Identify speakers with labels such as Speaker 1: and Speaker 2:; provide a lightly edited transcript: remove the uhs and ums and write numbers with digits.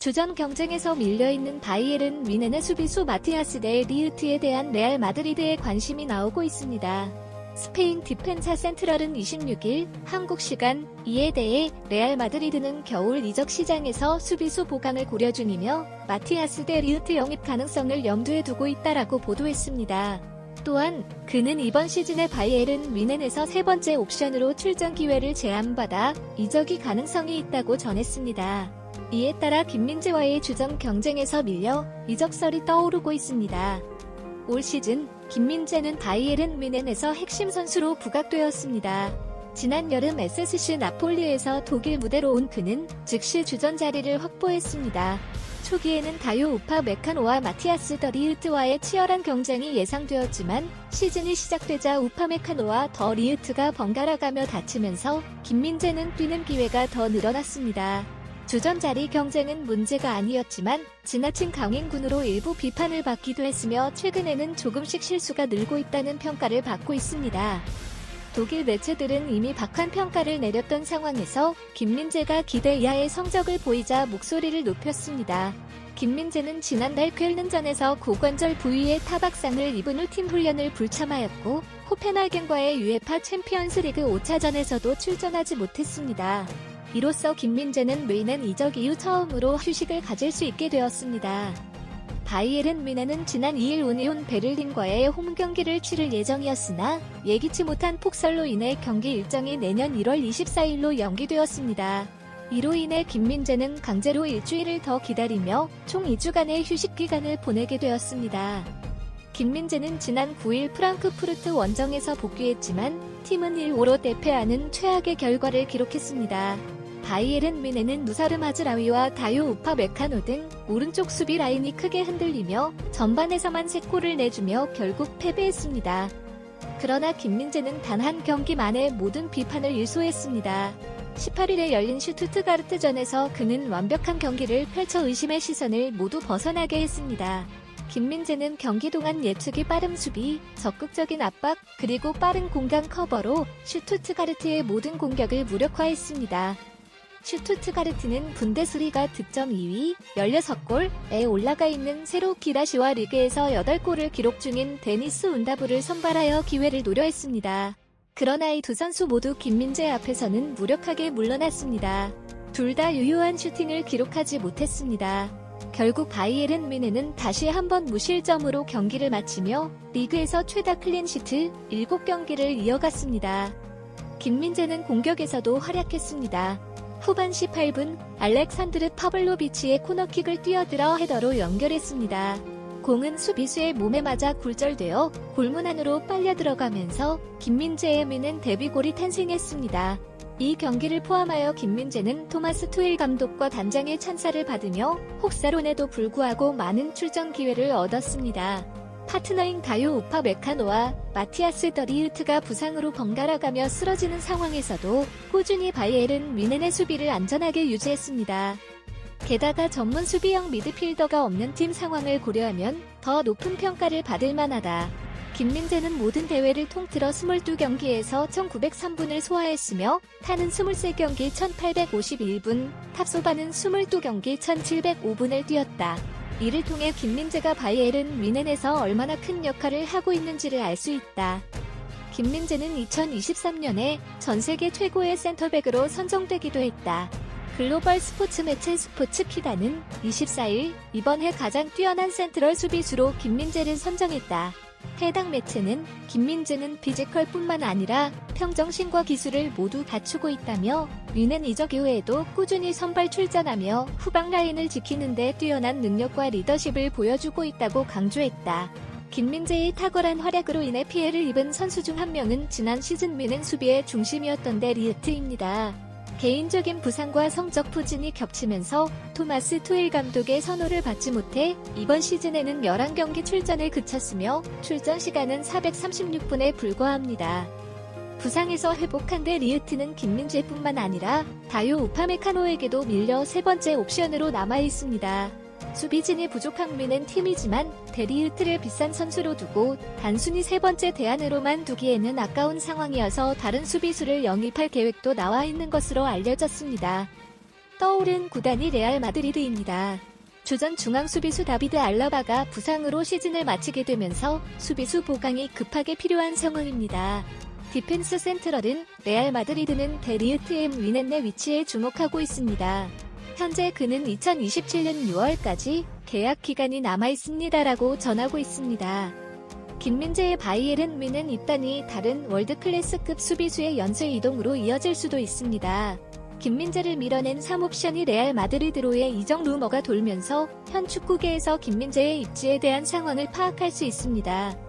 Speaker 1: 주전 경쟁에서 밀려있는 바이에른 뮌헨의 수비수 마티아스 델 리흐트에 대한 레알 마드리드의 관심이 나오고 있습니다. 스페인 디펜사 센트럴은 26일 한국 시간 이에 대해 레알 마드리드는 겨울 이적 시장에서 수비수 보강을 고려 중이며 마티아스 델 리흐트 영입 가능성을 염두에 두고 있다라고 보도했습니다. 또한 그는 이번 시즌에 바이에른 뮌헨에서 세 번째 옵션으로 출전 기회를 제안받아 이적이 가능성이 있다고 전했습니다. 이에 따라 김민재와의 주전 경쟁에서 밀려 이적설이 떠오르고 있습니다. 올 시즌 김민재는 바이에른 뮌헨에서 핵심 선수로 부각되었습니다. 지난 여름 SSC 나폴리에서 독일 무대로 온 그는 즉시 주전 자리를 확보했습니다. 초기에는 다요 우파메카노와 마티아스 더 리흐트와의 치열한 경쟁이 예상되었지만 시즌이 시작되자 우파메카노와 더 리흐트가 번갈아가며 다치면서 김민재는 뛰는 기회가 더 늘어났습니다. 주전 자리 경쟁은 문제가 아니었지만 지나친 강행군으로 일부 비판을 받기도 했으며 최근에는 조금씩 실수가 늘고 있다는 평가를 받고 있습니다. 독일 매체들은 이미 박한 평가를 내렸던 상황에서 김민재가 기대 이하의 성적을 보이자 목소리를 높였습니다. 김민재는 지난달 쾰른전에서 고관절 부위의 타박상을 입은 후 팀 훈련을 불참하였고 코펜하겐과의 UEFA 챔피언스리그 5차전에서도 출전하지 못했습니다. 이로써 김민재는 뮌헨 이적 이후 처음으로 휴식을 가질 수 있게 되었습니다. 바이에른 뮌헨은 지난 2일 우니온 베를린과의 홈 경기를 치를 예정이었으나 예기치 못한 폭설로 인해 경기 일정이 내년 1월 24일로 연기되었습니다. 이로 인해 김민재는 강제로 일주일을 더 기다리며 총 2주간의 휴식 기간을 보내게 되었습니다. 김민재는 지난 9일 프랑크푸르트 원정에서 복귀했지만 팀은 1-5로 대패하는 최악의 결과를 기록했습니다. 바이에른 뮌헨은 누사르 마즈라위와 다요 우파메카노 등 오른쪽 수비 라인이 크게 흔들리며 전반에서만 3골을 내주며 결국 패배했습니다. 그러나 김민재는 단 한 경기 만에 모든 비판을 일소했습니다. 18일에 열린 슈투트가르트전에서 그는 완벽한 경기를 펼쳐 의심의 시선을 모두 벗어나게 했습니다. 김민재는 경기 동안 예측이 빠른 수비, 적극적인 압박, 그리고 빠른 공간 커버로 슈투트가르트의 모든 공격을 무력화했습니다. 슈투트가르트는 분데스리가 득점 2위, 16골에 올라가 있는 세로 기라시와 리그에서 8골을 기록 중인 데니스 운다브를 선발하여 기회를 노려 했습니다. 그러나 이 두 선수 모두 김민재 앞에서는 무력하게 물러났습니다. 둘 다 유효한 슈팅을 기록하지 못했습니다. 결국 바이에른 뮌헨은 다시 한번 무실점으로 경기를 마치며 리그에서 최다 클린시트 7경기를 이어갔습니다. 김민재는 공격에서도 활약했습니다. 후반 18분 알렉산드르 파블로비치의 코너킥을 뛰어들어 헤더로 연결했습니다. 공은 수비수의 몸에 맞아 굴절되어 골문 안으로 빨려 들어가면서 김민재의 뮌헨 데뷔골이 탄생했습니다. 이 경기를 포함하여 김민재는 토마스 투일 감독과 단장의 찬사를 받으며 혹사론에도 불구하고 많은 출전 기회를 얻었습니다. 파트너인 다요 우파메카노와 마티아스 더 리흐트가 부상으로 번갈아가며 쓰러지는 상황에서도 꾸준히 바이에른 뮌헨의 수비를 안전하게 유지했습니다. 게다가 전문 수비형 미드필더가 없는 팀 상황을 고려하면 더 높은 평가를 받을 만하다. 김민재는 모든 대회를 통틀어 22경기에서 1903분을 소화했으며 타는 23경기 1851분, 탑소바는 22경기 1705분을 뛰었다. 이를 통해 김민재가 바이에른 뮌헨에서 얼마나 큰 역할을 하고 있는지를 알 수 있다. 김민재는 2023년에 전세계 최고의 센터백으로 선정되기도 했다. 글로벌 스포츠 매체 스포츠피다는 24일 이번 해 가장 뛰어난 센트럴 수비수로 김민재를 선정했다. 해당 매체는 김민재는 피지컬뿐만 아니라 평정심과 기술을 모두 갖추고 있다며 뮌헨 이적 이후에도 꾸준히 선발 출전하며 후방 라인을 지키는 데 뛰어난 능력과 리더십을 보여주고 있다고 강조했다. 김민재의 탁월한 활약으로 인해 피해를 입은 선수 중 한 명은 지난 시즌 뮌헨 수비의 중심이었던 데 리흐트입니다. 개인적인 부상과 성적 부진이 겹치면서 토마스 투일 감독의 선호를 받지 못해 이번 시즌에는 11경기 출전을 그쳤으며 출전 시간은 436분에 불과합니다. 부상에서 회복한 데 리흐트는 김민재뿐만 아니라 다요 우파메카노에게도 밀려 세 번째 옵션으로 남아있습니다. 수비진이 부족한 뮌헨 팀이지만 데리흐트를 비싼 선수로 두고 단순히 세 번째 대안으로만 두기에는 아까운 상황이어서 다른 수비수를 영입할 계획도 나와 있는 것으로 알려졌습니다. 떠오른 구단이 레알 마드리드입니다. 주전 중앙 수비수 다비드 알라바가 부상으로 시즌을 마치게 되면서 수비수 보강이 급하게 필요한 상황입니다. 디펜스 센트럴은 레알 마드리드는 데리흐트 위넨의 위치에 주목하고 있습니다. 현재 그는 2027년 6월까지 계약 기간이 남아있습니다라고 전하고 있습니다. 김민재의 바이에른 뮌헨 입단이 다른 월드클래스급 수비수의 연쇄 이동으로 이어질 수도 있습니다. 김민재를 밀어낸 3옵션이 레알 마드리드로의 이적 루머가 돌면서 현 축구계에서 김민재의 입지에 대한 상황을 파악할 수 있습니다.